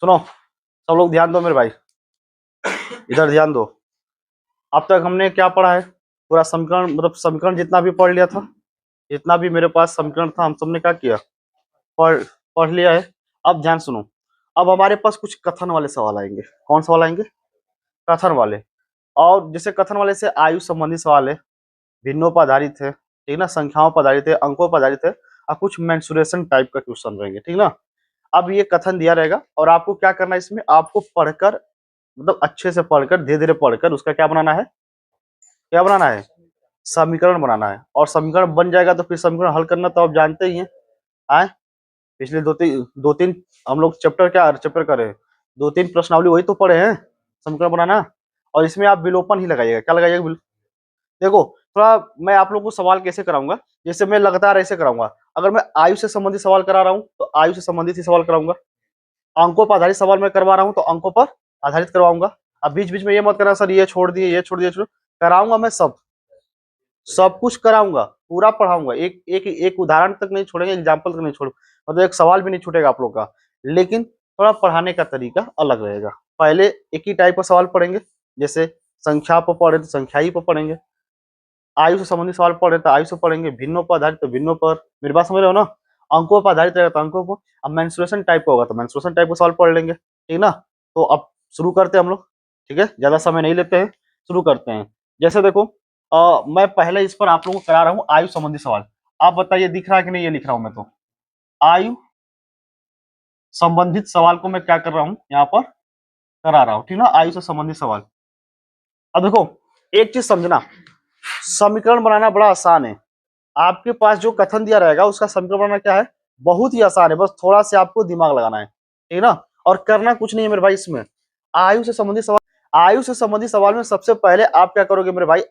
सुनो सब लोग ध्यान दो मेरे भाई, इधर ध्यान दो। अब तक हमने क्या पढ़ा है? पूरा समीकरण, मतलब समीकरण जितना भी पढ़ लिया था, जितना भी मेरे पास समीकरण था हम सबने क्या किया, पढ़ पढ़ लिया है। अब ध्यान सुनो, अब हमारे पास कुछ कथन वाले सवाल आएंगे। कौन सवाल आएंगे? कथन वाले। और जैसे कथन वाले से आयु संबंधी सवाल है, भिन्नों पर आधारित है, ठीक ना, संख्याओं पर आधारित है, अंकों पर आधारित है, और कुछ मेंसुरेशन टाइप का क्वेश्चन रहेंगे, ठीक ना। अब ये कथन दिया रहेगा और आपको क्या करना है, इसमें आपको पढ़कर, मतलब अच्छे से पढ़कर, धीरे धीरे पढ़कर उसका क्या बनाना है, क्या बनाना है, समीकरण बनाना है। और समीकरण बन जाएगा तो फिर समीकरण हल करना तो आप जानते ही हैं। आए पिछले दो तीन हम लोग चैप्टर कर रहे हैं, 2-3 प्रश्नावली वही तो पढ़े हैं, समीकरण बनाना। और इसमें आप विलोपन ही लगाइएगा। क्या लगाइएगा? देखो, थोड़ा मैं आप लोगों को सवाल कैसे कराऊंगा, जैसे मैं लगातार ऐसे कराऊंगा। अगर मैं आयु से संबंधित सवाल करा रहा हूँ तो आयु से संबंधित ही सवाल कराऊंगा। अंकों पर आधारित सवाल मैं करवा रहा हूँ तो अंकों पर आधारित करवाऊंगा। अब बीच बीच में ये मत करना सर ये छोड़ दिए, ये छोड़ दिए, कराऊंगा मैं सब कुछ कराऊंगा, पूरा पढ़ाऊंगा। एक एक एक उदाहरण तक नहीं छोड़ेंगे, एग्जाम्पल तक नहीं छोड़, मतलब एक सवाल भी नहीं छूटेगा आप लोग का। लेकिन थोड़ा पढ़ाने का तरीका अलग रहेगा। पहले एक ही टाइप का सवाल पढ़ेंगे, जैसे संख्या पर पढ़े तो संख्या ही पर पढ़ेंगे, आयु से संबंधित सवाल पढ़े तो आयु से पढ़ेंगे, भिन्नों पर आधारित तो भिन्नों पर। मेरी बात समझ रहे हो ना? अंकों पर आधारित रहेगा तो अंकों पर। अब मेंसुरेशन टाइप का होगा तो मेंसुरेशन टाइप का सवाल पढ़ लेंगे, ठीक ना। तो अब शुरू करते हैं हम लोग, ठीक है, ज्यादा समय नहीं लेते हैं, शुरू करते हैं। जैसे देखो, मैं पहले इस पर आप लोगों को करा रहा हूँ आयु संबंधी सवाल। आप बताइए दिख रहा है कि नहीं? ये लिख रहा हूं मैं तो आयु संबंधित सवाल को मैं क्या कर रहा हूँ, यहाँ पर करा रहा हूँ, ठीक ना, आयु से संबंधित सवाल। अब देखो, एक चीज समझना, समीकरण बनाना बड़ा आसान है। आपके पास जो कथन दिया रहेगा उसका समीकरण बनाना क्या है, बहुत ही आसान है। बस थोड़ा सा आपको दिमाग लगाना है, ठीक ना। और करना कुछ नहीं है मेरे भाई इसमें। आयु से संबंधित सवाल, आयु से संबंधित सवाल में सबसे पहले आप क्या करोगे मेरे भाई,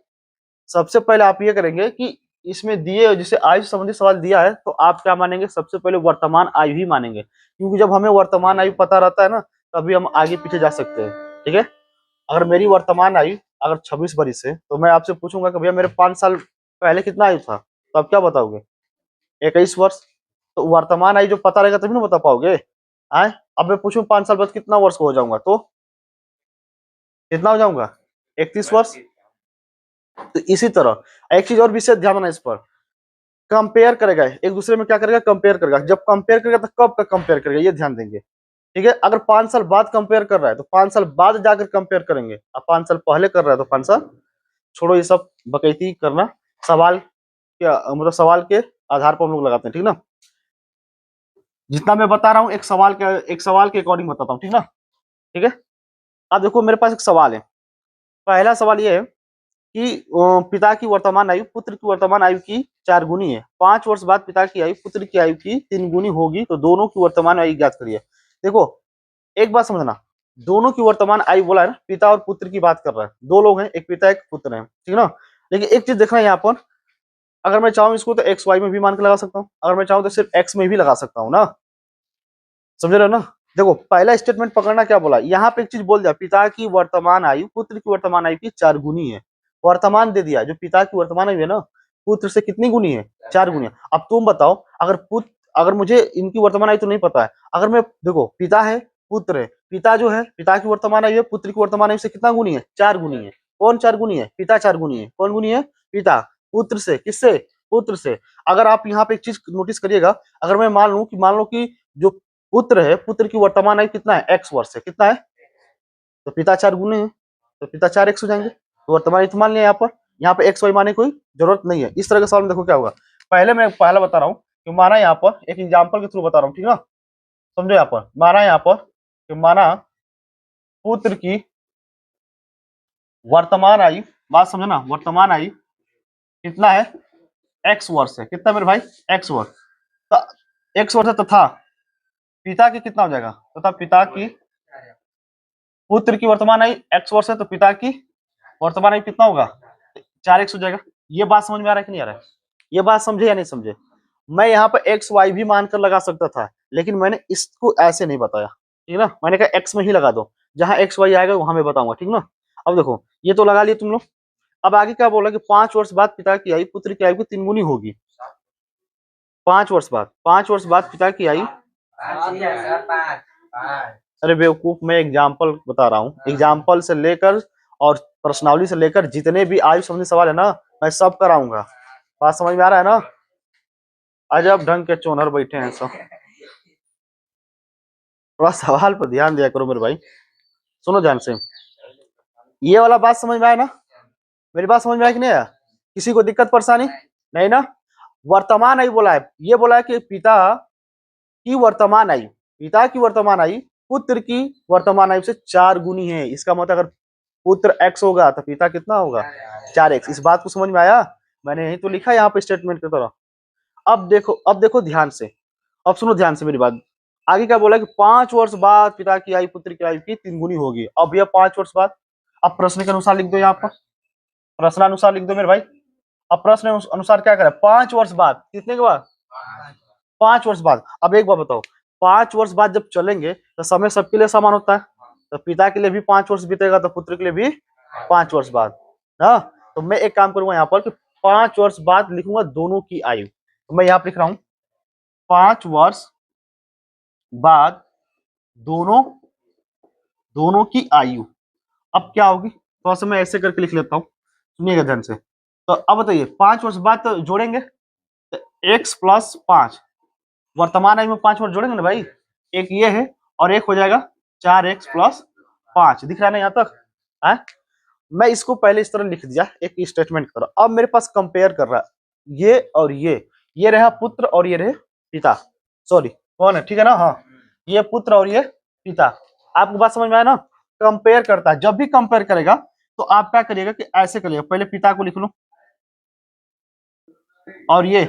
सबसे पहले आप ये करेंगे कि इसमें दिए, जैसे आयु से संबंधित सवाल दिया है तो आप क्या मानेंगे, सबसे पहले वर्तमान आयु ही मानेंगे। क्योंकि जब हमें वर्तमान आयु पता रहता है ना, तभी हम आगे पीछे जा सकते हैं, ठीक है। अगर मेरी वर्तमान आयु अगर 26 वर्ष है तो मैं आपसे पूछूंगा कि भैया मेरे 5 साल पहले कितना आयु था, तो आप क्या बताओगे? 21 वर्ष। तो वर्तमान आयु जो पता रहेगा तभी ना बता पाओगे। आए, अब मैं पूछूं 5 साल बाद कितना वर्ष को हो जाऊंगा, तो कितना हो जाऊंगा? 31 वर्ष। तो इसी तरह एक चीज और विशेष ध्यान देना, इस पर कंपेयर करेगा, एक दूसरे में क्या करेगा, कंपेयर करेगा। जब कंपेयर करेगा तो कब का कंपेयर करेगा, ये ध्यान देंगे, ठीक है। अगर 5 साल बाद कंपेयर कर रहा है तो 5 साल बाद जाकर कंपेयर करेंगे। अब 5 साल पहले कर रहा है तो 5 साल छोड़ो, ये सब बकैती करना। सवाल क्या, मतलब सवाल के आधार पर हम लोग लगाते हैं, ठीक ना। जितना मैं बता रहा हूँ एक सवाल के अकॉर्डिंग बताता हूँ, ठीक ना, ठीक है। अब देखो मेरे पास एक सवाल है। पहला सवाल ये है कि पिता की वर्तमान आयु पुत्र की वर्तमान आयु की 4 गुनी है। 5 वर्ष बाद पिता की आयु पुत्र की आयु की 3 गुनी होगी, तो दोनों की वर्तमान आयु ज्ञात करिए। देखो एक बात समझना, दोनों की वर्तमान आयु बोला है ना, पिता और पुत्र की बात कर रहा है। दो लोग हैं, एक पिता एक पुत्र है, ठीक ना। लेकिन एक चीज देखना यहाँ पर, अगर मैं चाहूँ इसको तो एक्स वाई में भी मान के लगा सकता हूँ, अगर मैं चाहूँ तो सिर्फ एक्स में भी लगा सकता हूँ ना, समझ रहे हो ना। देखो पहला स्टेटमेंट पकड़ना, क्या बोला यहाँ पे, एक चीज बोल दिया, पिता की वर्तमान आयु पुत्र की वर्तमान आयु की 4 गुनी है। वर्तमान दे दिया, जो पिता की वर्तमान आयु है ना, पुत्र से कितनी गुनी है, 4 गुनी है। अब तुम बताओ, अगर मुझे इनकी वर्तमान आयु तो नहीं पता है, अगर मैं देखो पिता है पुत्र है, पिता जो है पिता की वर्तमान आयु है पुत्र की वर्तमान आयु से कितना गुनी है, 4 गुनी है। कौन 4 गुनी है? पिता 4 गुनी है। कौन गुनी है? पिता। पुत्र से, किससे? पुत्र से। अगर आप यहाँ पे एक चीज नोटिस करिएगा, अगर मैं मान लो कि जो पुत्र है, पुत्र की वर्तमान आयु कितना है, एक्स वर्ष है, कितना है, तो पिता 4 गुने हैं, तो पिता 4x हो जाएंगे। तो वर्तमान आयु तो मान लिया, यहाँ पे एक्स वाई माने कोई जरूरत नहीं है। इस तरह के सवाल में देखो क्या होगा। पहले मैं पहला बता रहा हूँ कि माना, यहाँ पर एक एग्जाम्पल के थ्रू बता रहा हूँ, ठीक है ना, समझो। यहाँ पर माना, यहाँ पर कि माना पुत्र की वर्तमान आयु, बात समझो ना, वर्तमान आयु कितना है, एक्स वर्ष है। कितना मेरे भाई? एक्स वर्ष। तो एक्स वर्ष है तथा पिता की कितना हो जाएगा, तथा पिता की, पुत्र की वर्तमान आयु एक्स वर्ष है तो पिता की वर्तमान आयु कितना होगा, 4x हो जाएगा। ये बात समझ में आ रहा है कि नहीं आ रहा है? ये बात समझे या नहीं समझे? मैं यहाँ पर एक्स वाई भी मानकर लगा सकता था, लेकिन मैंने इसको ऐसे नहीं बताया, ठीक है ना। मैंने कहा एक्स में ही लगा दो, जहां एक्स वाई आएगा वहां मैं बताऊंगा, ठीक ना। अब देखो ये तो लगा लिए तुम लोग। अब आगे क्या बोला कि 5 वर्ष बाद पिता की आयु पुत्र की आयु की 3 गुनी होगी। 5 वर्ष बाद पिता की आयु अरे बेवकूफ, मैं एग्जाम्पल बता रहा हूँ, एग्जाम्पल से लेकर और प्रश्नावली से लेकर जितने भी आयु संबंधी सवाल है ना, मैं सब कराऊंगा। बात समझ में आ रहा है ना? अजब ढंग के चोनर बैठे हैं सब। थोड़ा सवाल पर ध्यान दिया करो मेरे भाई। सुनो ध्यान से, ये वाला बात समझ में आया ना? मेरी बात समझ में आया कि नहीं आया? किसी को दिक्कत परेशानी नहीं ना? वर्तमान आयु बोला है, ये बोला है कि पिता की वर्तमान आयु, पिता की वर्तमान आयु पुत्र की वर्तमान आयु से 4 गुनी है। इसका मतलब अगर पुत्र x होगा तो पिता कितना होगा? 4x। इस बात को समझ में आया? मैंने यही तो लिखा है यहाँ पे स्टेटमेंट की तरह। अब देखो ध्यान से, अब सुनो ध्यान से मेरी बात। आगे क्या बोला कि 5 वर्ष बाद पिता की आयु पुत्र की आयु की 3 गुनी होगी। अब यह 5 वर्ष बाद, अब प्रश्न के अनुसार लिख दो यहाँ पर, प्रश्नानुसार लिख दो मेरे भाई। अब प्रश्न अनुसार क्या करें? 5 वर्ष बाद, कितने के बाद? 5 वर्ष बाद। अब एक बात बताओ, 5 वर्ष बाद जब चलेंगे तो समय सबके लिए समान होता है, तो पिता के लिए भी 5 वर्ष बीतेगा तो पुत्र के लिए भी 5 वर्ष बाद। हाँ, तो मैं एक काम करूंगा यहाँ पर कि 5 वर्ष बाद लिखूंगा दोनों की आयु। तो मैं यहाँ पर लिख रहा हूँ 5 वर्ष बाद दोनों दोनों की आयु। अब क्या होगी, थोड़ा सा मैं ऐसे करके लिख लेता हूँ, सुनिएगा ध्यान से। तो अब बताइए 5 वर्ष बाद तो जोड़ेंगे तो x+5, वर्तमान आयु में 5 वर्ष जोड़ेंगे ना भाई, एक ये है और एक हो जाएगा 4x+5। दिख रहा है ना यहाँ तक है? मैं इसको पहले इस तरह लिख दिया एक स्टेटमेंट की तरह। अब मेरे पास कंपेयर कर रहा है ये और ये रहा पुत्र और ये रहे पिता, सॉरी कौन है, ठीक है ना? हाँ, ये पुत्र और ये पिता। आपको बात समझ में आया ना? कंपेयर करता है, जब भी कंपेयर करेगा तो आप क्या करिएगा कि ऐसे करिएगा, पहले पिता को लिख लो और ये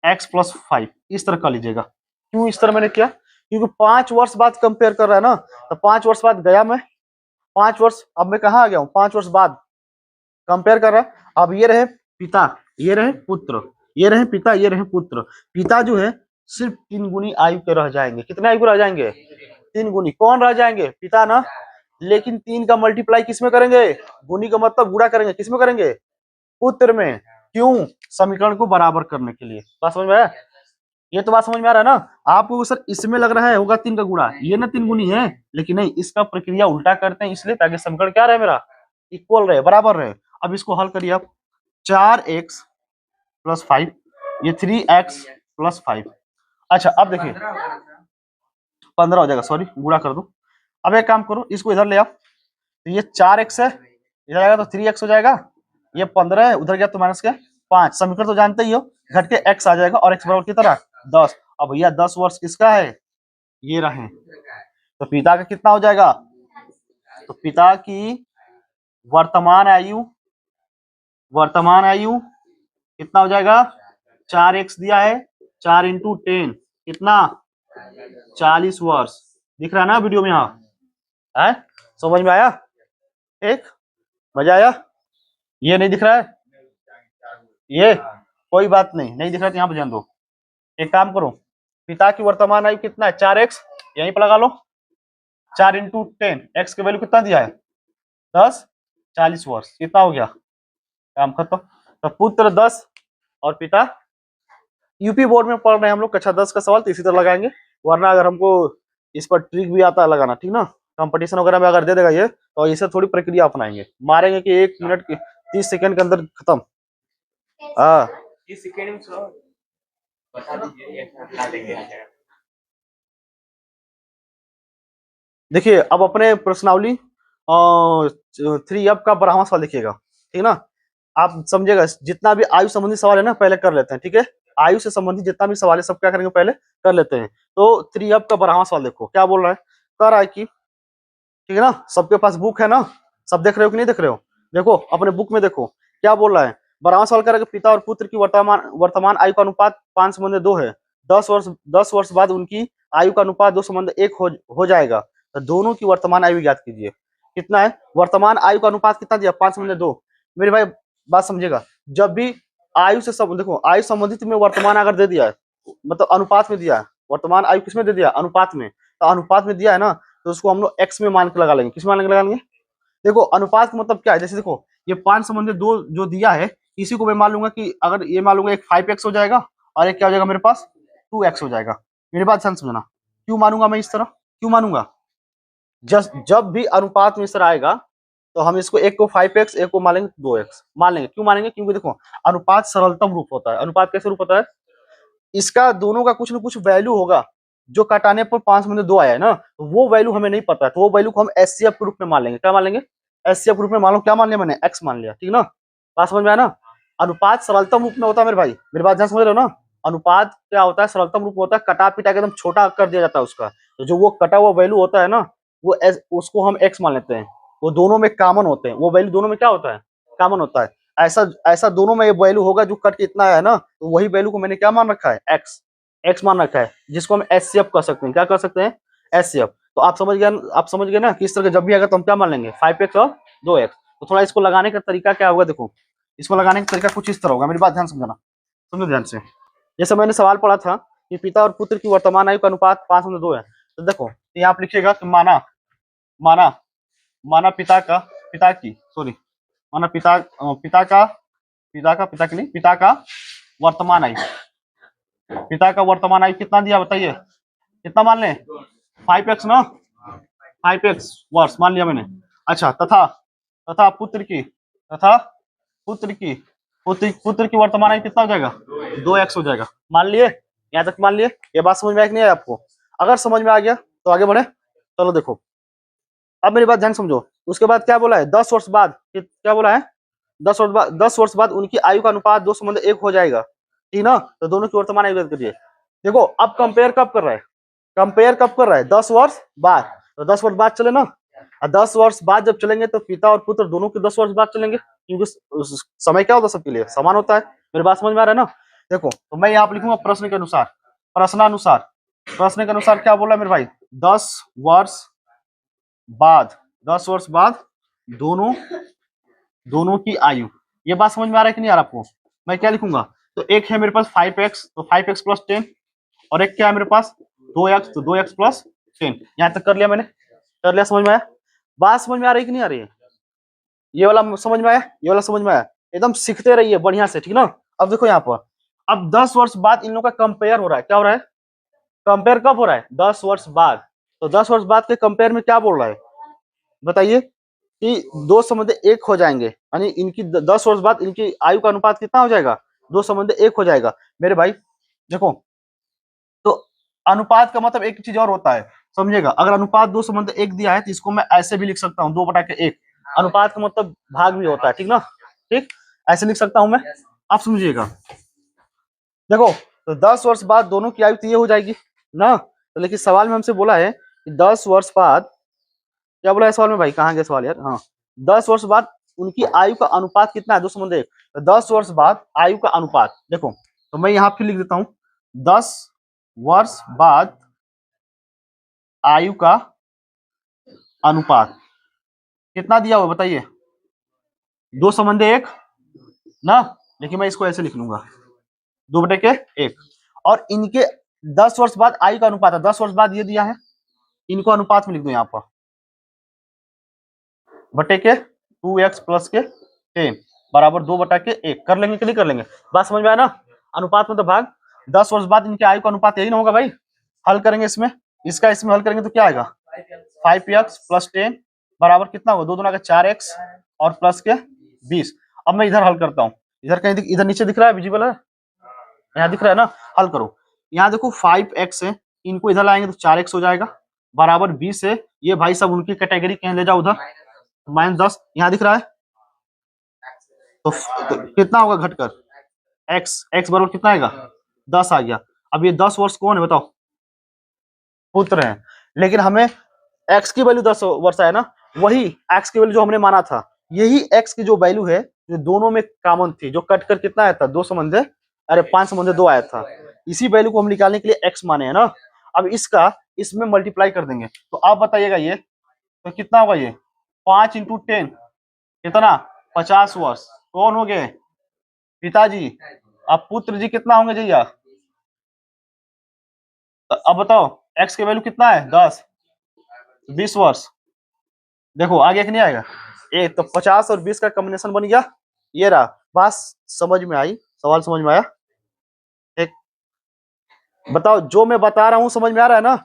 x+5 इस तरह कर लीजिएगा। क्यों इस तरह मैंने किया? क्योंकि 5 वर्ष बाद कंपेयर कर रहा है ना, तो 5 वर्ष बाद गया मैं, 5 वर्ष, अब मैं कहाँ आ गया हूँ? 5 वर्ष बाद कंपेयर कर रहा है। अब ये रहे पिता, ये रहे पुत्र, ये रहे पिता, ये रहे पुत्र। पिता जो है सिर्फ 3 गुनी आयु के रह जाएंगे। कितने आयु के रह जाएंगे? 3 गुनी। कौन रह जाएंगे? पिता ना। लेकिन 3 का मल्टीप्लाई किसमें करेंगे? गुनी का मतलब गुणा करेंगे, किसमें करेंगे? पुत्र में। क्यों? समीकरण को बराबर करने के लिए। बात समझ में आया? ये तो बात समझ में आ रहा है ना? आपको सर इसमें लग रहा है होगा 3 का गुणा, ये ना 3 गुनी है, लेकिन नहीं, इसका प्रक्रिया उल्टा करते हैं इसलिए ताकि समीकरण क्या रहे मेरा? इक्वल रहे, बराबर रहे। अब इसको हल करिए आप, 4x+5, ये 3x+5। अच्छा अब देखिए 15 हो जाएगा, सॉरी गुणा कर दो। अब एक काम करो, इसको इधर ले आओ, तो ये 4x है, इधर आएगा तो 3x हो जाएगा, ये 15 है, उधर गया तो माइनस के 5। समीकरण तो जानते ही हो, घट के x आ जाएगा और x बराबर की तरह 10। अब भैया 10 वर्ष किसका है? ये रहे, तो पिता का कितना हो जाएगा? तो पिता की वर्तमान आयु कितना हो जाएगा? 4x दिया है, 4 × 10 कितना? 40 वर्ष। दिख रहा है ना वीडियो में? यहाँ है, समझ में आया? एक मजा आया? ये नहीं दिख रहा है, ये कोई बात नहीं, नहीं दिख रहा तो यहाँ पे ध्यान दो। एक काम करो, पिता की वर्तमान आयु कितना है? 4x, यहीं पर लगा लो। 4 × 10, x की वैल्यू कितना दिया है? 10, 40 वर्ष। कितना हो गया? काम खत्म। तो पुत्र 10 और पिता, यूपी बोर्ड में पढ़ रहे हैं हम लोग कक्षा 10 का सवाल, तो इसी तरह लगाएंगे। वरना अगर हमको इस पर ट्रिक भी आता है लगाना, ठीक ना, कंपटीशन वगैरह में अगर दे देगा ये, तो इसे थोड़ी प्रक्रिया अपनाएंगे, मारेंगे कि 1 मिनट की 30 सेकंड के अंदर खत्म। हाँ देखिए, अब अपने प्रश्नावली 3 अब का 12वां सवाल देखिएगा, ठीक ना? आप समझिएगा, जितना भी आयु संबंधी सवाल है ना पहले कर लेते हैं, ठीक है? आयु से संबंधित जितना भी सवाल है सब क्या करेंगे, पहले कर लेते हैं। तो 3 अब का 12वां सवाल देखो क्या बोल रहा है। कह रहा है कि, ठीक है ना, सबके पास बुक है ना, सब देख रहे हो कि नहीं देख रहे हो? देखो अपने बुक में देखो क्या बोल रहा है। 12वां सवाल कह रहा है कि पिता और पुत्र की वर्तमान आयु का अनुपात 5:2 है। 10 वर्ष बाद उनकी आयु का अनुपात 2:1 हो जाएगा। तो दोनों की वर्तमान आयु ज्ञात कीजिए। कितना है वर्तमान आयु का अनुपात? कितना दिया? 5:2। मेरे भाई बात समझेगा, जब भी आयु से सब देखो, आयु संबंधित में वर्तमान अगर दे दिया है, मतलब अनुपात में दिया है, वर्तमान आयु किसमें दे दिया? अनुपात में। तो अनुपात में दिया है ना, तो उसको हम लोग x में मान के लगा लेंगे। किस मान के लगा लेंगे? देखो अनुपात का मतलब क्या है, जैसे देखो ये 5:2 जो दिया है, इसी को मैं मान लूंगा कि अगर ये मान लूंगा एक 5x हो जाएगा और एक क्या हो जाएगा मेरे पास 2x हो जाएगा। मेरी बात ध्यान समझना, क्यों मानूंगा मैं इस तरह, क्यों मानूंगा? जब भी अनुपात में इस तरह आएगा तो हम इसको एक को 5x, एक को मान लेंगे 2x मान लेंगे। क्यों मानेंगे? क्योंकि देखो अनुपात सरलतम रूप होता है। अनुपात कैसे रूप होता है? इसका दोनों का कुछ ना कुछ वैल्यू होगा जो कटाने पर 5 में 2 आया है ना, तो वो वैल्यू हमें नहीं पता है, तो वो वैल्यू को हम एचसीएफ के रूप में मान लेंगे। क्या मान लेंगे? एचसीएफ के रूप में। मान लो क्या मान लिया मैंने? एक्स मान लिया, ठीक ना? बात समझ में आया ना? अनुपात सरलतम रूप में होता है मेरे भाई, मेरी बात ध्यान समझ रहे हो ना? अनुपात क्या होता है? सरलतम रूप होता है, कटा पिटा के एकदम छोटा कर दिया जाता है उसका, तो जो वो कटा हुआ वैल्यू होता है ना, उसको हम एक्स मान लेते हैं। वो दोनों में कॉमन होते हैं, वो वैल्यू दोनों में क्या होता है? कॉमन होता है। ऐसा ऐसा दोनों में ये वैल्यू होगा जो कट के इतना है ना, तो वही वैल्यू को मैंने क्या मान रखा है? एक्स। एक्स मान रखा है, जिसको हम एचसीएफ कर सकते हैं। क्या कर सकते हैं? एचसीएफ। तो आप समझ गए ना कि इस तरह जब भी आएगा तो हम क्या मान लेंगे? 5x और 2x। तो थोड़ा इसको लगाने का तरीका क्या होगा? देखो इसको लगाने का तरीका कुछ इस तरह होगा, मेरी बात ध्यान समझाना, समझो ध्यान से। जैसे मैंने सवाल पढ़ा था कि पिता और पुत्र की वर्तमान आयु का अनुपात 5:2 है, तो देखो यहाँ आप लिखिएगा कि माना माना माना माना पिता की नहीं, पिता का वर्तमान आयु कितना दिया बताइए? कितना मान लें? 5x ना, 5x वर्ष मान लिया मैंने। अच्छा, तथा तथा तथा पुत्र की वर्तमान आयु कितना हो जाएगा? 2x हो जाएगा। मान लिए? यहाँ तक मान लिए? ये बात समझ में आया कि नहीं आया आपको? अगर समझ में आ गया तो आगे बढ़े। चलो देखो, अब मेरी बात ध्यान समझो। उसके बाद क्या बोला है? 10 वर्ष बाद, क्या बोला है? 10 वर्ष बाद उनकी आयु का अनुपात 2:1 हो जाएगा, ठीक ना? तो दोनों की वर्तमान आयु व्यक्त करिए। देखो अब कंपेयर कब कर रहा है? कंपेयर कब कर रहा है? 10 वर्ष बाद। तो 10 वर्ष बाद चले ना, और 10 वर्ष बाद जब चलेंगे तो पिता और पुत्र दोनों के 10 वर्ष बाद चलेंगे, क्योंकि समय क्या होता है? सबके लिए समान होता है। मेरी बात समझ में आ रहा है ना? देखो तो मैं यहाँ पे लिखूंगा प्रश्न के अनुसार, प्रश्नानुसार। प्रश्न के अनुसार क्या बोला मेरे भाई? 10 वर्ष बाद, 10 वर्ष बाद दोनों दोनों की आयु। ये बात समझ में आ रहा है कि नहीं आ रहा आपको? मैं क्या लिखूंगा? तो एक है मेरे पास 5x, तो 5x प्लस 10, और एक क्या है मेरे पास? 2x, तो 2x प्लस 10। यहाँ तक कर लिया मैंने, कर लिया। समझ में आया? बात समझ में आ रही कि नहीं आ रही है? ये वाला समझ में आया? ये वाला समझ में आया? एकदम सीखते रहिए बढ़िया से, ठीक ना? अब देखो यहाँ पर, अब 10 वर्ष बाद इन लोगों का कंपेयर हो रहा है। क्या हो रहा है? कंपेयर कब हो रहा है? 10 वर्ष बाद। तो 10 वर्ष बाद के कंपेयर में क्या बोल रहा है बताइए? कि 2:1 हो जाएंगे, यानी इनकी 10 वर्ष बाद इनकी आयु का अनुपात कितना हो जाएगा? 2:1 हो जाएगा मेरे भाई। देखो तो अनुपात का मतलब एक चीज और होता है, समझिएगा। अगर अनुपात 2:1 दिया है तो इसको मैं ऐसे भी लिख सकता हूँ, 2/1। अनुपात का मतलब भाग भी होता है, ठीक ना? ठीक, ऐसे लिख सकता हूं मैं, आप समझिएगा। देखो तो 10 वर्ष बाद दोनों की आयु तो ये हो जाएगी ना, तो लेकिन सवाल में हमसे बोला है कि 10 वर्ष बाद, क्या बोला है सवाल में भाई? कहाँ गया सवाल यार? हाँ, 10 वर्ष बाद उनकी आयु का अनुपात कितना है? 2:1। तो 10 वर्ष बाद आयु का अनुपात, देखो तो मैं यहाँ फिर लिख देता हूँ, 10 वर्ष बाद आयु का अनुपात कितना दिया हुआ बताइए? 2:1 ना, लेकिन मैं इसको ऐसे लिख लूंगा, 2/1। और इनके 10 वर्ष बाद आयु का अनुपात है, 10 वर्ष बाद ये दिया है, इनको अनुपात में लिख दो यहाँ पर, बटे के 2x प्लस के 10 बराबर 2/1। कर लेंगे कि नहीं कर लेंगे? बात समझ में आया ना? अनुपात में तो भाग। 10 वर्ष बाद इनके आयु का अनुपात यही ना होगा भाई? हल करेंगे इसमें, इसका इसमें हल करेंगे तो क्या आएगा? 5x प्लस 10 बराबर कितना होगा? 2 दूना का 4x और प्लस के 20। अब मैं इधर हल करता हूँ, इधर कहीं इधर नीचे दिख रहा है, विजिबल है? यहाँ दिख रहा है ना? हल करो। यहाँ देखो 5x है, इनको इधर लाएंगे तो 4x हो जाएगा, बराबर 20 है। ये भाई सब उनकी कैटेगरी कहीं ले जाओ उधर, -10। यहाँ दिख रहा है तो कितना होगा घटकर? x बराबर कितना आएगा? 10 आ गया। अब ये 10 वर्ष कौन है बताओ? पुत्र है। लेकिन हमें x की वैल्यू 10 वर्ष आया ना, वही x की वैल्यू जो हमने माना था, यही x की जो वैल्यू है जो दोनों में कॉमन थी, जो कट कर कितना आया था? 5/2 आया था। इसी वैल्यू को हम निकालने के लिए x माने है ना। अब इसका इसमें मल्टीप्लाई कर देंगे, तो आप बताइएगा ये तो कितना होगा? ये 5 × 10 कितना? 50 वर्ष। कौन हो गए? पिताजी। अब पुत्र जी कितना होंगे भैया? अब बताओ x की वैल्यू कितना है? 10, 20 वर्ष। देखो आगे कि नहीं आएगा? ये तो 50 और 20 का कॉम्बिनेशन बन गया, ये रहा। बात समझ में आई? सवाल समझ में आया? एक बताओ, जो मैं बता रहा हूँ समझ में आ रहा है ना?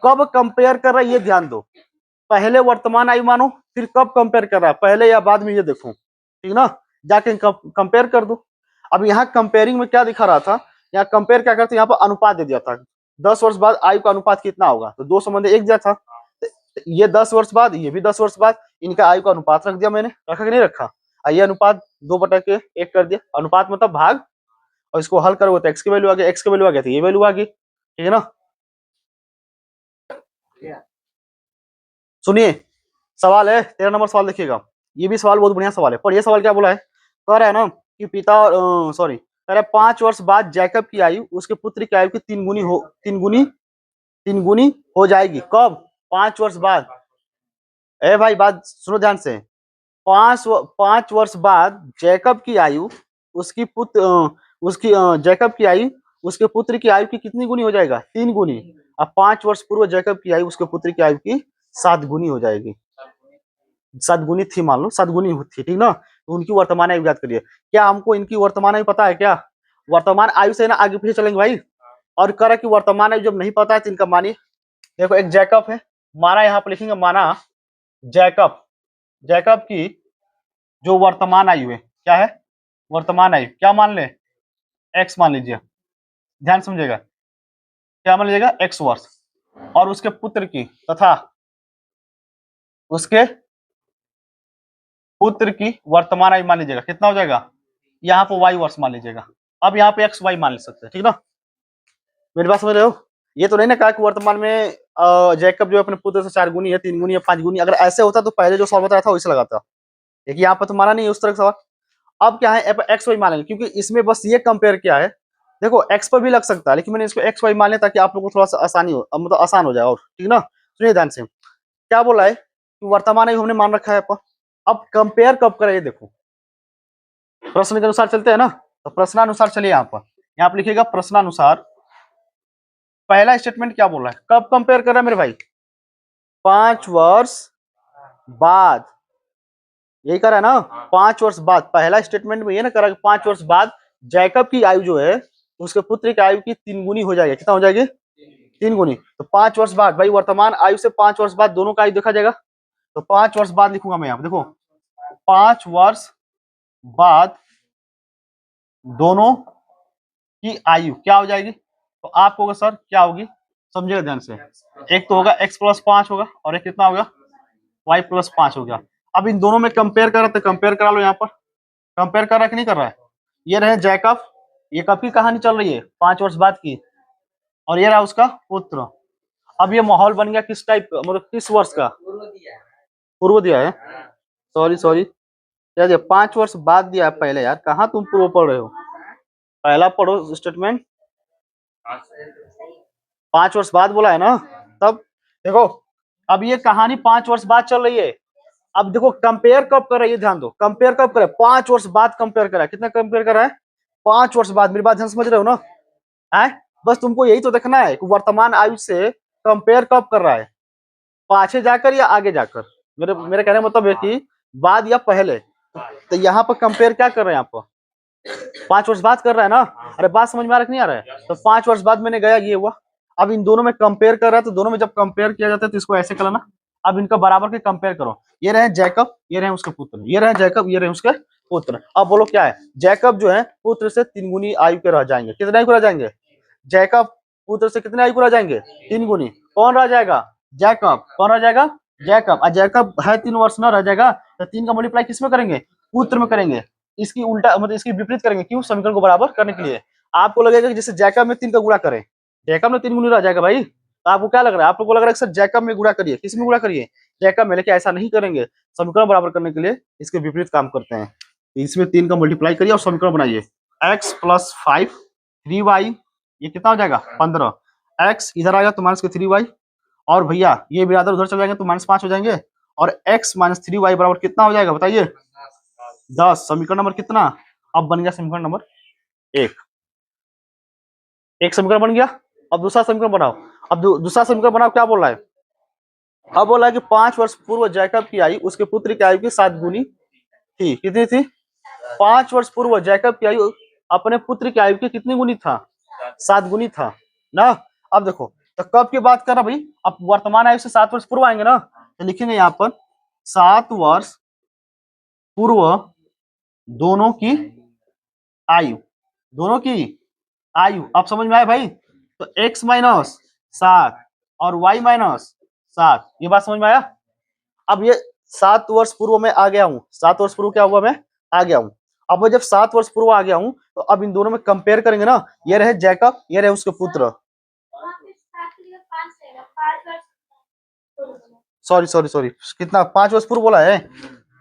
कब कंपेयर कर रहा है ये ध्यान दो। पहले वर्तमान आयु मानो, फिर कब कंपेयर कर रहा है, पहले या बाद में, ये देखो, ठीक ना, जाके कंपेयर कर दो। अब यहाँ कंपेयरिंग में क्या दिखा रहा था, यहाँ कंपेयर क्या करते, यहाँ पर अनुपात दे दिया था, 10 वर्ष बाद आयु का अनुपात कितना होगा, तो दो संबंध एक दिया था, ये 10 वर्ष बाद, ये भी 10 वर्ष बाद, इनका आयु का अनुपात रख दिया मैंने, रखा कि नहीं रखा, ये अनुपात 2/1 कर दिया, अनुपात मतलब भाग, और इसको हल करोगे तो एक्स की वैल्यू आ गई, एक्स की वैल्यू आ गई तो ये वैल्यू आ गई, ठीक है ना। सुनिए, सवाल है 13 नंबर सवाल, देखिएगा, ये भी सवाल बहुत बढ़िया सवाल है, पर ये सवाल क्या बोला है, कह रहा है ना कि पिता और सॉरी, कह रहा है 5 वर्ष बाद जैकब की आयु उसके पुत्र की आयु की 3 गुनी हो जाएगी, कब, 5 वर्ष बाद। ए भाई बात सुनो ध्यान से, 5 वर्ष बाद जैकब की आयु उसकी पुत्र उसकी जैकब की आयु उसके पुत्र की आयु की कितनी गुनी हो जाएगा, 3 गुनी। अब 5 वर्ष पूर्व जैकब की आयु उसके पुत्र की आयु की 7 गुनी हो जाएगी, 7 गुनी थी, मान लो 7 गुनी थी, ठीक ना, तो उनकी वर्तमान आयु याद करिए। क्या हमको इनकी वर्तमान आयु पता है क्या, वर्तमान आयु से ना आगे पीछे चलेंगे भाई, और कह कि वर्तमान आयु जब नहीं पता है तो इनका मानिए, देखो एक जैकब है, माना यहाँ पर लिखेंगे, माना जैकब, जैकब की जो वर्तमान आयु है, क्या है, वर्तमान आयु क्या मान ले, एक्स मान लीजिए, ध्यान समझेगा, क्या मान लीजिएगा, एक्स वर्ष, और उसके पुत्र की तथा उसके पुत्र की वर्तमान आयु मान लीजिएगा, कितना हो जाएगा, यहाँ पे वाई वर्ष मान लीजिएगा, अब यहाँ पे एक्स वाई मान ले सकते हैं, ठीक ना, मेरी बात समझ रहे हो। ये तो नहीं ना कहा कि वर्तमान में जैकब जो अपने पुत्र से 4 गुनी है, 3 गुनी है, 5 गुनी, अगर ऐसे होता तो पहले जो सवाल बताया था वैसे लगाता, लेकिन यहाँ पर तो माना नहीं है उस तरह का सवाल। अब क्या है, एक्स वाई मान लेंगे, क्योंकि इसमें बस ये कंपेयर किया है, देखो एक्स पर भी लग सकता है, लेकिन मैंने इसको एक्स वाई मान लिया ताकि आप लोगों को थोड़ा सा आसानी हो, मतलब आसान हो जाए, और ठीक ना। सुनिए ध्यान से, क्या बोला है कि वर्तमान आयु हमने मान रखा है, अब कंपेयर कब करें, ये देखो, प्रश्न के अनुसार चलते हैं ना, तो प्रश्नानुसार चलिए, यहाँ पर लिखिएगा प्रश्नानुसार, पहला स्टेटमेंट क्या बोल रहा है, कब कंपेयर कर रहा है मेरे भाई, 5 वर्ष बाद, यही करा है ना, 5 वर्ष बाद, पहला स्टेटमेंट में ये ना करा कि 5 वर्ष बाद जैकब की आयु जो है उसके पुत्र की आयु की 3 गुनी हो जाएगी, कितना हो जाएगी, 3 गुनी, तो 5 वर्ष बाद, भाई वर्तमान आयु से 5 वर्ष बाद दोनों का आयु देखा जाएगा, तो 5 वर्ष बाद लिखूंगा मैं यहाँ, देखो 5 वर्ष बाद दोनों की आयु क्या हो जाएगी, तो आपको होगा सर क्या होगी, समझिएगा ध्यान से, एक तो होगा x + 5 होगा, और एक कितना होगा, y + 5 हो गया। अब इन दोनों में कंपेयर करा तो कंपेयर करा लो, यहाँ पर कंपेयर कर रहा है कि नहीं कर रहा है, ये रहे जैकब, ये कब की कहानी चल रही है, 5 वर्ष बाद की, और ये रहा उसका पुत्र। अब ये माहौल बन गया किस टाइप का, मतलब किस वर्ष का, पूर्व दिया है, सॉरी सॉरी, क्या दिया, 5 वर्ष बाद दिया है पहले, यार कहाँ तुम पूर्व पढ़ रहे हो, पहला पढ़ो स्टेटमेंट, 5 वर्ष बाद बोला है ना, तब देखो, अब ये कहानी 5 वर्ष बाद चल रही है, अब देखो कंपेयर कब कर रहा है, ये ध्यान दो, कंपेयर कब कर रहा है, 5 वर्ष बाद कंपेयर कर रहा है, कितना कंपेयर कर रहा है, 5 वर्ष बाद, मेरी बात ध्यान समझ रहे हो ना, है बस तुमको यही तो देखना है कि वर्तमान आयु से कंपेयर कब कर रहा है, पाछे जाकर या आगे जाकर, मेरे कहने का मतलब है कि बाद या पहले, तो यहाँ पर कंपेयर क्या कर रहे हैं, यहाँ पर 5 वर्ष बाद कर रहा है ना, अरे बात समझ में आ रहा है कि नहीं आ रहा है, तो 5 वर्ष बाद मैंने गया, ये हुआ, अब इन दोनों में कंपेयर कर रहा है, तो दोनों में जब कंपेयर किया जाता है तो इसको ऐसे करना, अब इनका बराबर के कंपेयर करो, ये रहे जैकब, ये रहे उसके पुत्र, ये रहे जैकब, ये रहे उसके पुत्र, अब बोलो क्या है, जैकब जो है पुत्र से 3 गुनी आयु के रह जाएंगे, कितने आयु को रह जाएंगे, जैकब पुत्र से कितने आयु को रह जाएंगे, 3 गुनी, कौन रह जाएगा, जैकब, कौन रह जाएगा, जैकब, और जैकब है 3 वर्ष ना रह जाएगा, तो 3 का मल्टीप्लाई किस में करेंगे, पुत्र में करेंगे, इसकी उल्टा मतलब इसकी विपरीत करेंगे, क्यों, समीकरण को बराबर करने के लिए। आपको लगेगा कि जैसे जैकब में 3 का गुणा करें, जैकब में 3 गुनी रह जाएगा भाई, तो आपको क्या लग रहा है, आपको लग रहा है सर जैकब में गुणा करिए, किस में गुणा करिए, जैकब में, लेकिन ऐसा नहीं करेंगे, समीकरण बराबर करने के लिए इसके विपरीत काम करते हैं, इसमें 3 का मल्टीप्लाई करिए और समीकरण बनाइए, x + 5 3y, ये कितना हो जाएगा 15, x इधर आएगा तो -3y, और भैया ये बिरादर उधर चले जाएंगे तो -5 हो जाएंगे, और x - 3y बराबर कितना हो जाएगा बताइए, 10, समीकरण नंबर कितना, अब बन गया समीकरण नंबर 1, एक समीकरण बन गया, अब दूसरा समीकरण बनाओ, अब दूसरा समीकरण बनाओ, क्या बोल रहा है, अब बोला है कि 5 वर्ष पूर्व जैकब की आयु उसके पुत्र की आयु की 7 गुनी थी, कितनी थी, 5 वर्ष पूर्व जैकब की आयु अपने पुत्र की आयु की कितनी गुनी था, 7 गुनी था ना। अब देखो तो कब की बात कर रहा भाई, अब वर्तमान आयु से 7 वर्ष पूर्व आएंगे ना, तो लिखेंगे यहाँ पर 7 वर्ष पूर्व दोनों की आयु, दोनों की आयु। अब समझ में आया भाई? तो x माइनस 7 और y माइनस 7, ये बात समझ में आया? अब ये 7 वर्ष पूर्व में आ गया हूँ, 7 वर्ष पूर्व क्या हुआ, मैं आ गया हूँ। अब मैं जब 7 वर्ष पूर्व आ गया हूँ तो अब इन दोनों में कंपेयर करेंगे ना, ये रहे जैकब, ये रहे उसके पुत्र। सॉरी सॉरी सॉरी, कितना 5 वर्ष पूर्व बोला है?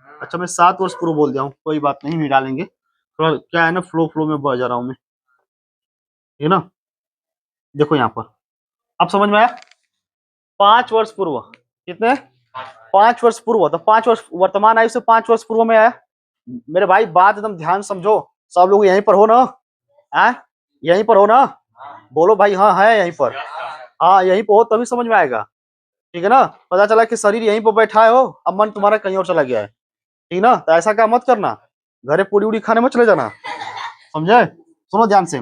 अच्छा मैं 7 वर्ष पूर्व बोल दिया हूँ, कोई बात नहीं, नहीं डालेंगे, थोड़ा क्या है ना, फ्लो फ्लो में बह जा रहा हूँ मैं, ठीक है ना। देखो यहाँ पर अब समझ में आया? 5 वर्ष पूर्व, कितने? 5 वर्ष पूर्व, तो 5 वर्ष वर्तमान आयु से 5 वर्ष पूर्व में आया। मेरे भाई बात एकदम ध्यान समझो, सब लोग यहीं पर हो ना? यहीं पर हो ना? बोलो भाई, हाँ है यहीं पर, हाँ यहीं पर हो तभी समझ में आएगा, ठीक है ना। पता चला कि शरीर यहीं पर बैठा है हो, अब मन तुम्हारा कहीं और चला गया है, ठीक ना। तो ऐसा काम मत करना, घरे पूरी उड़ी खाने में चले जाना, समझे? सुनो ध्यान से,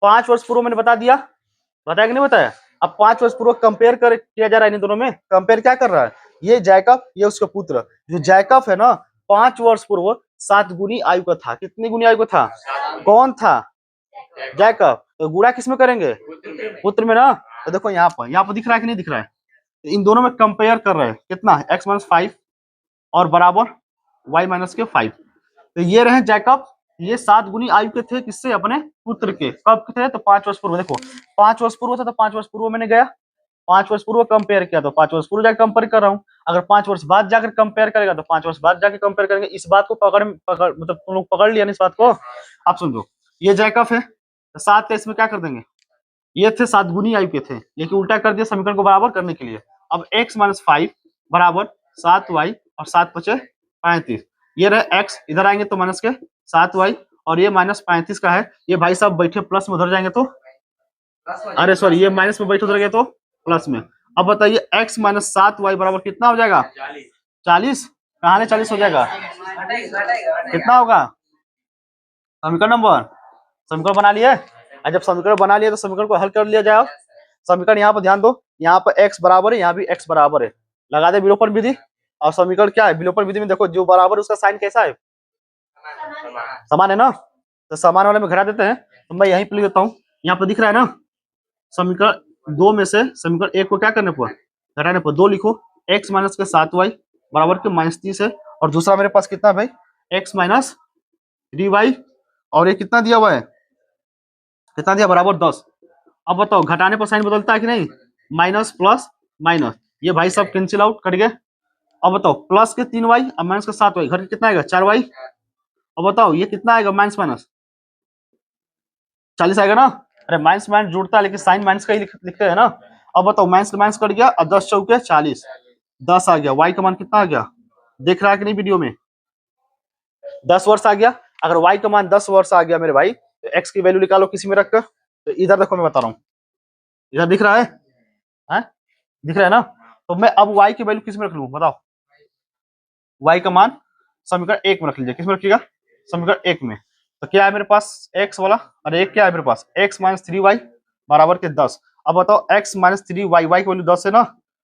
5 वर्ष पूर्व मैंने बता दिया, बताया कि नहीं बताया? अब 5 वर्ष पूर्व कंपेयर कर किया जा रहा है, इन दोनों में कंपेयर क्या कर रहा है, ये जैकब, ये उसका पुत्र। जो जैकब है ना 5 वर्ष पूर्व 7 गुनी आयु का था। कितनी गुनी आयु का था? कौन था? जैकब। तो गुणा किस में करेंगे? पुत्र में ना। तो देखो यहाँ पर दिख रहा है कि नहीं दिख रहा है? तो इन दोनों में कंपेयर कर रहे हैं, कितना? x माइनस 5 और बराबर y माइनस के 5। तो ये रहे जैकब, ये 7 गुनी आयु के थे, किससे? अपने पुत्र के। कब के थे? तो 5 वर्ष पूर्व। देखो 5 वर्ष पूर्व था तो 5 वर्ष पूर्व मैंने गया, 5 वर्ष पूर्व कंपेयर किया तो 5 वर्ष पूर्व जाकर कंपेयर कर रहा हूँ। अगर 5 वर्ष बाद जाकर कंपेयर करेगा तो 5 वर्ष बाद जाकर कंपेयर करेंगे। इस बात को पकड़ मतलब तुम लोग पकड़ लिया ना इस बात को? आप समझो, ये जैकब है तो 7 का इसमें क्या कर देंगे, ये थे 7 गुनी आयु के थे, लेकिन उल्टा कर दिया समीकरण को बराबर करने के लिए। अब x माइनस 5 बराबर 7y और 7 पचे 35। ये रहे x, इधर आएंगे तो माइनस के 7y और ये माइनस 35 का है। ये भाई साहब बैठे प्लस में, उधर जाएंगे तो, अरे सॉरी ये माइनस में बैठे, उधर गए तो प्लस में। अब बताइए x माइनस 7y बराबर कितना हो जाएगा? 40। कहाँ ले 40 हो जाएगा? कितना होगा? समीकरण नंबर, समीकरण बना लिए। और जब समीकरण बना लिए तो समीकरण को हल कर लिया जाए। समीकरण यहाँ पर ध्यान दो, यहाँ पर x बराबर है, यहाँ भी x बराबर है, लगा दे विलोपन विधि। और समीकरण क्या है? विलोपन विधि में देखो जो बराबर उसका साइन कैसा है? समान है ना। तो समान वाले में घटा देते हैं, तो मैं यहीं पर लिख देता हूँ, यहाँ पर दिख रहा है ना। समीकरण 2 में से समीकरण 1 को क्या करने पर? घटाने पर। 2 लिखो, x माइनस के 7y बराबर के माइनस 30 है। और दूसरा मेरे पास कितना है भाई? x माइनस 3y, और ये कितना दिया हुआ है? कितना दिया? बराबर 10। अब बताओ घटाने पर साइन बदलता है कि नहीं? माइनस प्लस माइनस, ये भाई सब कैंसिल आउट कट गए। अब बताओ प्लस के 3y और माइनस का 7y, घर के कितना आएगा? 4y। अब बताओ ये कितना आएगा? माइनस माइनस 40 आएगा ना। अरे माइनस माइनस जुड़ता है लेकिन साइन माइनस का ही लिखते हैं ना। अब बताओ माइनस का माइनस कट गया और 10 चौके 40, 10 आ गया। y का मान कितना आ गया? देख रहा है कि नहीं वीडियो में? 10 वर्ष आ गया। अगर y का मान 10 वर्ष आ गया मेरे भाई, तो x की वैल्यू निकालो किसी में रखकर। तो इधर देखो मैं बता रहा हूँ, इधर दिख रहा है? दिख रहा है ना। तो मैं अब y की वैल्यू किस में रख लूं बताओ? y का मान समीकरण 1 में रख लीजिए। किस में रखिएगा? समीकरण 1 में। तो क्या है मेरे पास? x वाला, और एक क्या है मेरे पास? x माइनस 3y बराबर के 10। अब बताओ x माइनस 3y, y की वैल्यू 10 है ना,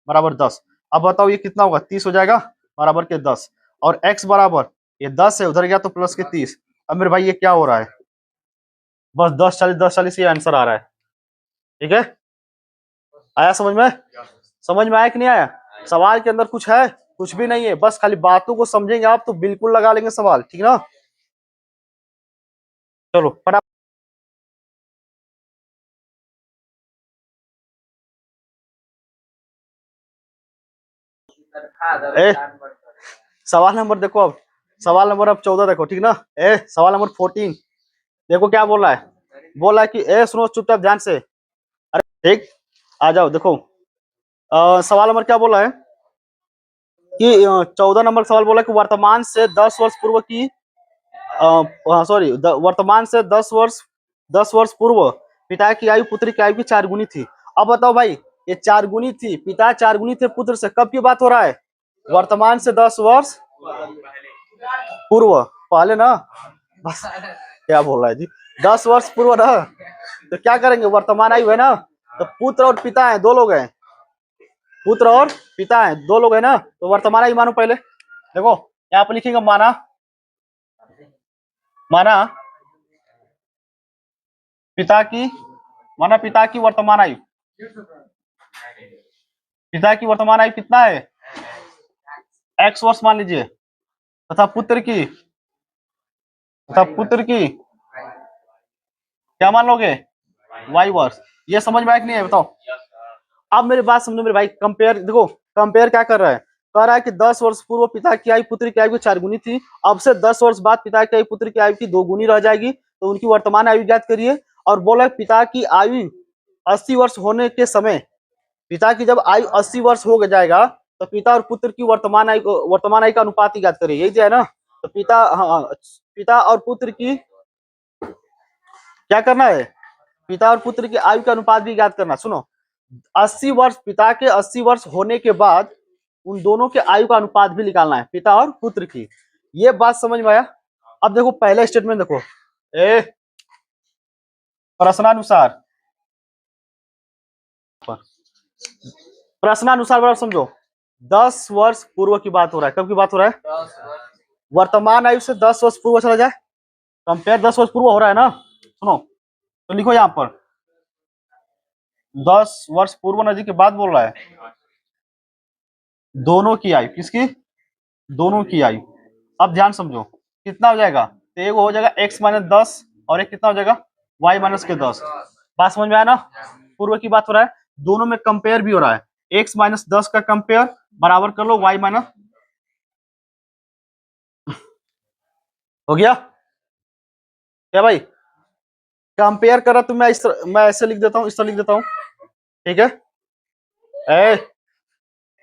बराबर 10। अब बताओ ये कितना होगा? 30 हो जाएगा, बराबर के 10। और x बराबर ये 10 है, उधर गया तो प्लस के 30। अब मेरे भाई ये क्या हो रहा है? बस 10 40 ये आंसर आ रहा है, ठीक है? आया समझ में? समझ में आया कि नहीं आया? सवाल के अंदर कुछ है? कुछ भी नहीं है, बस खाली बातों को समझेंगे आप तो बिल्कुल लगा लेंगे सवाल, ठीक ना। चलो फटाफट। ए सवाल नंबर देखो, अब सवाल नंबर अब 14 देखो, ठीक ना। सवाल नंबर 14 देखो क्या बोल रहा है। बोल रहा है कि सुनो चुपचाप ध्यान से, अरे ठीक, आ जाओ देखो। सवाल नंबर क्या बोला है कि 14 नंबर सवाल बोला कि वर्तमान से 10 वर्ष पूर्व की, सॉरी वर्तमान से 10 वर्ष पूर्व पिता की आयु पुत्र की आयु की 4 गुनी थी। अब बताओ भाई, ये 4 गुनी थी, पिता 4 गुनी थे पुत्र से, कब की बात हो रहा है? वर्तमान से 10 वर्ष पूर्व, पहले ना। बस क्या बोल रहा है जी, 10 वर्ष पूर्व ना। तो क्या करेंगे? वर्तमान आयु है ना, तो पुत्र और पिता है, दो लोग हैं, पुत्र और पिता है, दो लोग है ना, तो वर्तमान आयु मानो पहले। देखो यहाँ पे लिखेंगे माना, माना पिता की, माना पिता की वर्तमान आयु, पिता की वर्तमान आयु कितना है, x वर्ष मान लीजिए, तथा पुत्र की, तथा पुत्र की क्या मान लोगे, y वर्ष। ये समझ में आया कि नहीं है बताओ। अब मेरी बात समझो मेरे भाई, कंपेयर देखो, कंपेयर क्या कर रहा है, कह रहा है कि 10 वर्ष पूर्व पिता की आयु पुत्र की आयु की 4 गुनी थी, अब से 10 वर्ष बाद पिता की आयु पुत्र की आयु की 2 गुनी रह जाएगी, तो उनकी वर्तमान आयु ज्ञात करिए। और बोला पिता की आयु 80 वर्ष होने के समय, पिता की जब आयु 80 वर्ष हो जाएगा तो पिता और पुत्र की वर्तमान आयु का अनुपात ही ज्ञात करिए, यही जो है ना। तो पिता, हाँ, पिता और पुत्र की क्या करना है, पिता और पुत्र की आयु का अनुपात भी ज्ञात करना। सुनो, 80 वर्ष, पिता के 80 वर्ष होने के बाद उन दोनों के आयु का अनुपात भी निकालना है, पिता और पुत्र की। ये बात समझ में आया। अब देखो पहला स्टेटमेंट देखो, प्रश्नानुसार, प्रश्नानुसार बराबर समझो, 10 वर्ष पूर्व की बात हो रहा है। कब की बात हो रहा है, वर्तमान आयु से 10 वर्ष पूर्व चला जाए, कंपेयर 10 वर्ष पूर्व हो रहा है ना। सुनो तो लिखो यहां पर 10 वर्ष पूर्व नदी के बाद बोल रहा है, दोनों की आयु, किसकी, दोनों की आयु। अब ध्यान समझो कितना हो जाएगा, तो एक हो जाएगा x माइनस 10 और एक कितना हो जाएगा y माइनस के 10। बात समझ में आया ना, पूर्व की बात हो रहा है, दोनों में कंपेयर भी हो रहा है, x माइनस 10 का कंपेयर बराबर कर लो y माइनस, हो गया क्या भाई, कंपेयर करा तो मैं ऐसे लिख देता हूँ, इस तरह लिख देता हूँ, ठीक है। ए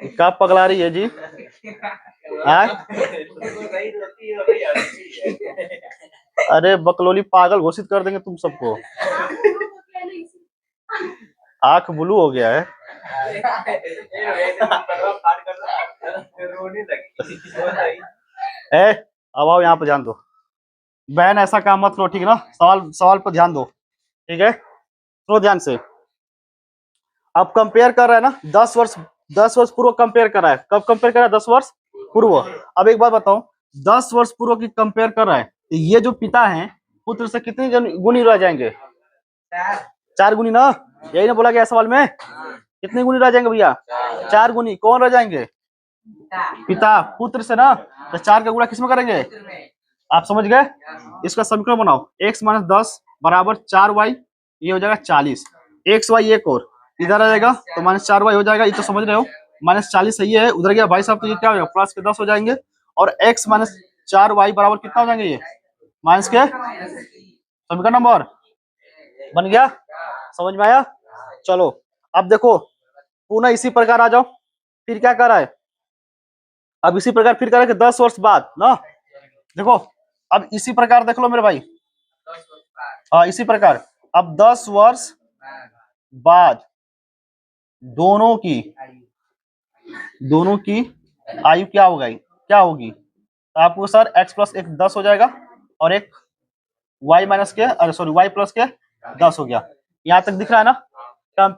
क्या पगला रही है जी, अरे बकलोली, पागल घोषित कर देंगे तुम सबको, आंख ब्लू हो गया है। अब आओ यहाँ पे ध्यान दो, बहन ऐसा काम मत करो, ठीक है ना, सवाल सवाल पर ध्यान दो, ठीक है, सुनो ध्यान से। अब कंपेयर कर रहा है ना, 10 वर्ष पूर्व कंपेयर कर रहा है, कब कंपेयर कर रहा है, 10 वर्ष पूर्व। अब एक बात बताओ, 10 वर्ष पूर्व की कंपेयर कर रहा है, तो ये जो पिता है पुत्र से कितने गुनी रह जाएंगे, 4 गुनी ना, यही ना बोला गया सवाल में, कितने गुनी रह जाएंगे भैया, 4 गुनी। कौन रह जाएंगे, पिता, पुत्र से ना, तो 4 का गुणा किसमें करेंगे, आप समझ गए। इसका समीकरण बनाओ, x माइनस 10 बराबर 4y, ये हो जाएगा 40, एक्स वाई एक और इधर आ जाएगा तो माइनस 4y हो जाएगा, ये तो समझ रहे हो, माइनस 40 सही है, उधर गया भाई साहब, तो ये क्या हो जाएगा प्लस के 10 हो जाएंगे, और x माइनस 4y बराबर कितना हो जाएंगे, ये माइनस के, समीकरण नंबर बन गया, समझ में आया। चलो अब देखो पुनः इसी प्रकार आ जाओ, फिर क्या कर रहा है, अब इसी प्रकार फिर कर रहा है कि 10 वर्ष बाद ना, देखो अब इसी प्रकार देख लो मेरे भाई, हाँ इसी प्रकार, अब 10 वर्ष बाद दोनों की आयु क्या होगी, क्या होगी, तो आपको सर x प्लस एक 10 हो जाएगा और एक y माइनस के, अरे सॉरी y प्लस के 10 हो गया, यहाँ तक दिख रहा है ना।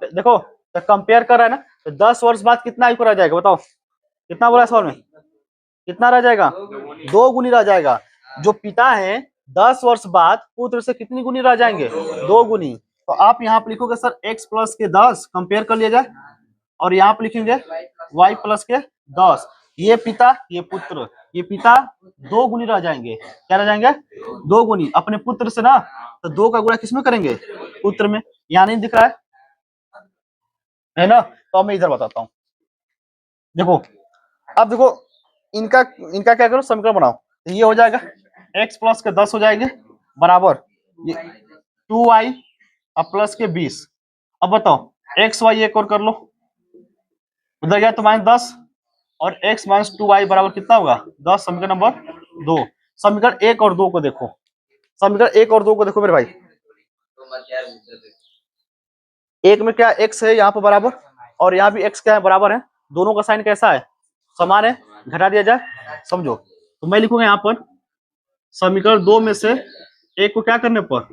देखो तो कंपेयर कर रहा है ना, तो 10 वर्ष बाद कितना आयु रह जाएगा बताओ, कितना बोला सवाल में, कितना रह जाएगा, 2 गुनी रह जाएगा। जो पिता है 10 वर्ष बाद पुत्र से कितनी गुनी रह जाएंगे, 2 गुनी। तो आप यहाँ पे लिखोगे सर x प्लस के 10 कंपेयर कर लिया जाए, और यहाँ पे लिखेंगे y प्लस के 10, ये पिता ये पुत्र, ये पिता 2 गुनी रह जाएंगे, क्या रह जाएंगे, 2 गुनी अपने पुत्र से ना, तो 2 का गुणा किसमें करेंगे, पुत्र में, यहाँ नहीं दिख रहा है ना। तो अब मैं इधर बताता हूँ, देखो अब देखो इनका इनका क्या करो, समीकरण बनाओ, तो ये हो जाएगा x प्लस के 10 हो जाएंगे बराबर ये 2y प्लस के 20। अब बताओ एक्स वाई एक और कर लो, उधर गया तो माइनस 10, और x माइनस 2y बराबर कितना होगा 10, समीकरण नंबर 2। समीकरण 1 और 2 को देखो, समीकरण 1 और 2 को देखो मेरे भाई, एक में क्या x है यहाँ पर बराबर, और यहाँ भी x क्या है बराबर है, दोनों का साइन कैसा है, समान है, घटा दिया जाए, समझो। तो मैं लिखूंगा यहाँ पर समीकरण 2 में से एक को क्या करने पर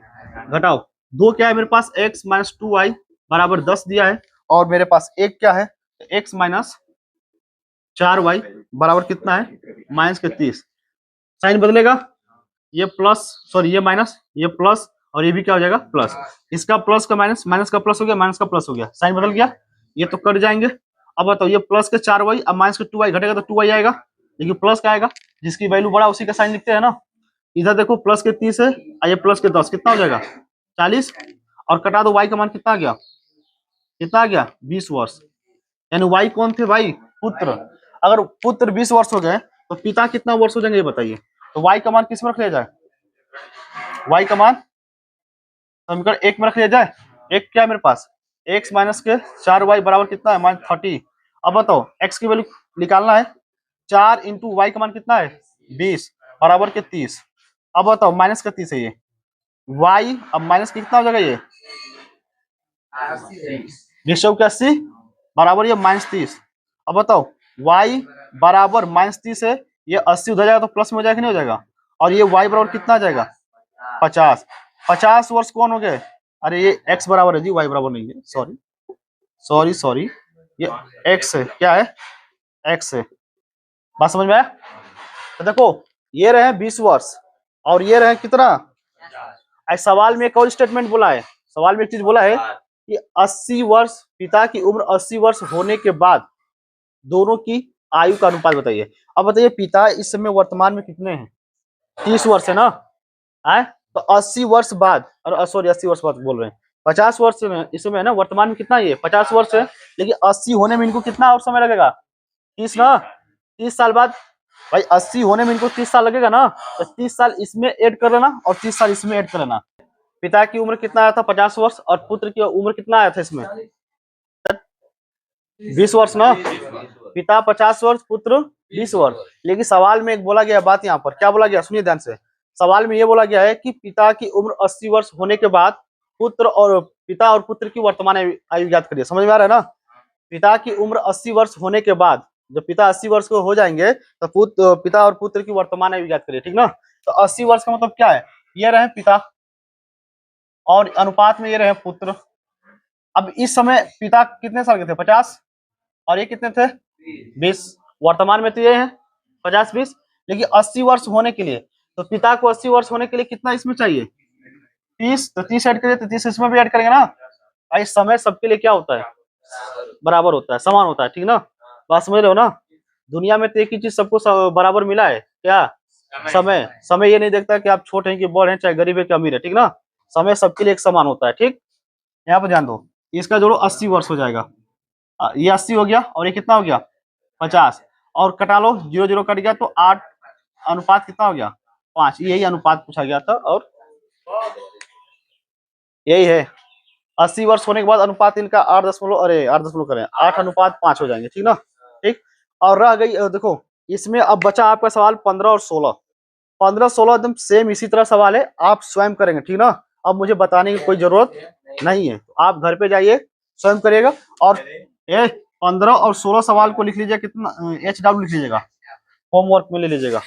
घटाओ, 2 क्या है मेरे पास x माइनस 2y बराबर 10 दिया है, और मेरे पास एक क्या है एक्स माइनस 4y बराबर कितना है, माइनस के 30। साइन बदलेगा, ये प्लस, सॉरी ये माइनस, ये प्लस, और ये भी क्या हो जाएगा, प्लस। इसका प्लस का माइनस, माइनस का प्लस हो गया, माइनस का प्लस हो गया, साइन बदल गया, ये तो कट जाएंगे। अब बताओ, ये प्लस के 4y, अब माइनस के 2y घटेगा तो 2y आएगा, लेकिन प्लस का आएगा, जिसकी वैल्यू बड़ा उसी का साइन लिखते हैं ना। इधर देखो प्लस के 30 है और ये प्लस के 10, कितना हो जाएगा 40, और कटा दो, y का मान कितना आ गया, कितना आ गया 20 वर्ष। यानी y कौन थे भाई, पुत्र। अगर पुत्र 20 वर्ष हो गए तो पिता कितना वर्ष हो जाएंगे ये बताइए। तो y का मान किस में रख लिया जाए, y का मान समीकरण 1 में रख लिया जाए। एक क्या है मेरे पास, x माइनस के 4y बराबर कितना है, माइनस 30। अब बताओ x की वैल्यू निकालना है, 4 इंटू वाई का मान कितना है 20 बराबर के 30। अब बताओ माइनस का 30 है ये y, अब माइनस कितना हो जाएगा ये 20 बराबर ये माइनस 30। अब बताओ y बराबर माइनस 30 है, ये 80 उधर जाएगा तो प्लस में हो जाएगा, नहीं हो जाएगा, और ये y बराबर कितना आ जाएगा 50। 50 वर्ष कौन हो गए, अरे ये x बराबर है जी, y बराबर नहीं है, सॉरी सॉरी सॉरी, ये x है, क्या है x है। बात समझ में आया। तो देखो ये रहे 20 वर्ष और ये रहे कितना, आज सवाल में एक और स्टेटमेंट बोला है, सवाल में एक चीज बोला है कि 80 वर्ष, पिता की उम्र 80 वर्ष होने के बाद दोनों की आयु का अनुपात बताइए। अब बताइए पिता इस समय वर्तमान में कितने हैं, 30 वर्ष है ना, है तो 80 वर्ष बाद, और सॉरी 80 वर्ष बाद बोल रहे हैं, 50 वर्ष में इस समय है ना, वर्तमान में कितना ये 50 वर्ष है, लेकिन 80 होने में इनको कितना और समय लगेगा 30 ना, 30 साल बाद। भाई 80 होने में इनको 30 साल लगेगा ना, तो 30 साल इसमें ऐड कर लेना और 30 साल इसमें ऐड कर लेना। पिता की उम्र कितना आया था 50 वर्ष, और पुत्र की उम्र कितना आया था इसमें 20 वर्ष ना, पिता 50 वर्ष पुत्र 20 वर्ष। लेकिन सवाल में एक बोला गया बात, यहाँ पर क्या बोला गया सुनिए ध्यान से, सवाल में ये बोला गया है कि पिता की उम्र 80 वर्ष होने के बाद पिता और पुत्र की वर्तमान आयु ज्ञात करिए। समझ में आ रहा है ना, पिता की उम्र 80 वर्ष होने के बाद, जब पिता 80 वर्ष को हो जाएंगे तो पिता और पुत्र की वर्तमान आयु ज्ञात करिए, ठीक ना। तो 80 वर्ष का मतलब क्या है, ये रहे पिता और अनुपात में ये रहे पुत्र। अब इस समय पिता कितने साल के थे 50, और ये कितने थे 20, वर्तमान में तो ये है 50-20, लेकिन 80 वर्ष होने के लिए, तो पिता को 80 वर्ष होने के लिए कितना इसमें चाहिए 30, तो 30 ऐड करिए, तो 30 इसमें भी ऐड करेंगे ना। भाई समय सबके लिए क्या होता है, बराबर होता है, समान होता है, ठीक ना। बात समझ रहे हो ना, दुनिया में तो एक ही चीज सबको बराबर मिला है, क्या, समय। समय ये नहीं देखता कि आप छोटे हैं कि बड़े हैं, चाहे गरीब है कि अमीर है, ठीक ना, समय सबके लिए एक समान होता है, ठीक। यहाँ पर ध्यान दो, इसका जोड़ो 80 वर्ष हो जाएगा, ये 80 हो गया और ये कितना हो गया 50, और कटा लो, 0 0 कट गया तो 8, अनुपात कितना हो गया 5, यही अनुपात पूछा गया था, और यही है 80 वर्ष होने के बाद अनुपात इनका 8 दशमलव करें 8:5 हो जाएंगे, ठीक ना, ठीक। और रह गई देखो इसमें अब बचा आपका सवाल 15 और 16, 15-16 एकदम सेम इसी तरह सवाल है, आप स्वयं करेंगे, ठीक ना। अब मुझे बताने की कोई जरूरत नहीं है, आप घर पे जाइए स्वयं करिएगा, और 15 और 16 सवाल को लिख लीजिए, कितना HW लिख लीजिएगा, होमवर्क में ले लीजिएगा।